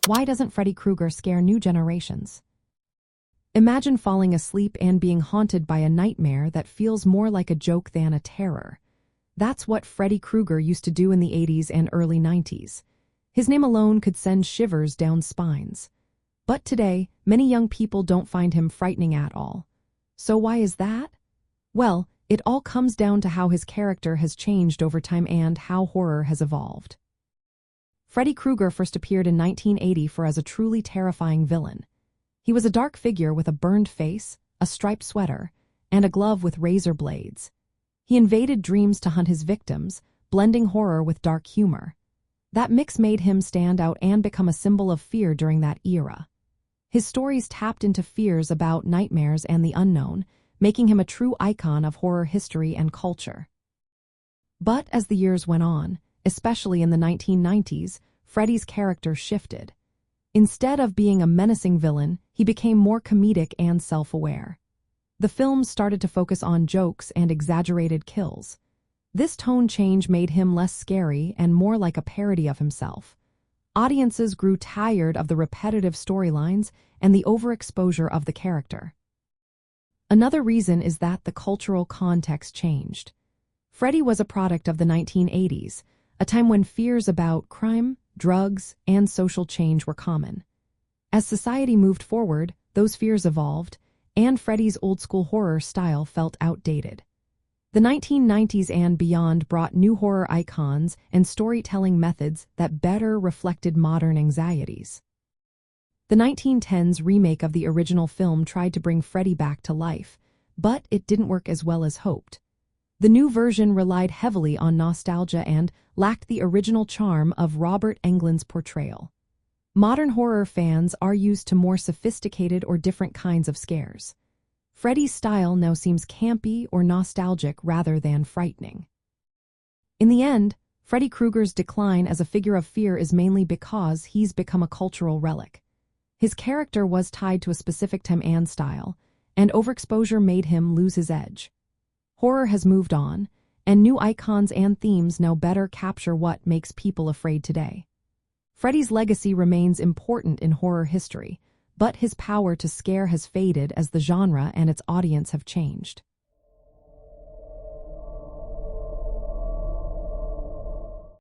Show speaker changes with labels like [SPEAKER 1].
[SPEAKER 1] Why doesn't Freddy Krueger scare new generations? Imagine falling asleep and being haunted by a nightmare that feels more like a joke than a terror. That's what Freddy Krueger used to do in the 80s and early 90s. His name alone could send shivers down spines. But today, many young people don't find him frightening at all. So why is that? Well, it all comes down to how his character has changed over time and how horror has evolved. Freddy Krueger first appeared in 1980 as a truly terrifying villain. He was a dark figure with a burned face, a striped sweater, and a glove with razor blades. He invaded dreams to hunt his victims, blending horror with dark humor. That mix made him stand out and become a symbol of fear during that era. His stories tapped into fears about nightmares and the unknown, making him a true icon of horror history and culture. But as the years went on, especially in the 1990s, Freddy's character shifted. Instead of being a menacing villain, he became more comedic and self-aware. The films started to focus on jokes and exaggerated kills. This tone change made him less scary and more like a parody of himself. Audiences grew tired of the repetitive storylines and the overexposure of the character. Another reason is that the cultural context changed. Freddy was a product of the 1980s, a time when fears about crime, drugs, and social change were common. As society moved forward, those fears evolved, and Freddy's old-school horror style felt outdated. The 1990s and beyond brought new horror icons and storytelling methods that better reflected modern anxieties. The 1910s remake of the original film tried to bring Freddy back to life, but it didn't work as well as hoped. The new version relied heavily on nostalgia and lacked the original charm of Robert Englund's portrayal. Modern horror fans are used to more sophisticated or different kinds of scares. Freddy's style now seems campy or nostalgic rather than frightening. In the end, Freddy Krueger's decline as a figure of fear is mainly because he's become a cultural relic. His character was tied to a specific time and style, and overexposure made him lose his edge. Horror has moved on, and new icons and themes now better capture what makes people afraid today. Freddy's legacy remains important in horror history, but his power to scare has faded as the genre and its audience have changed.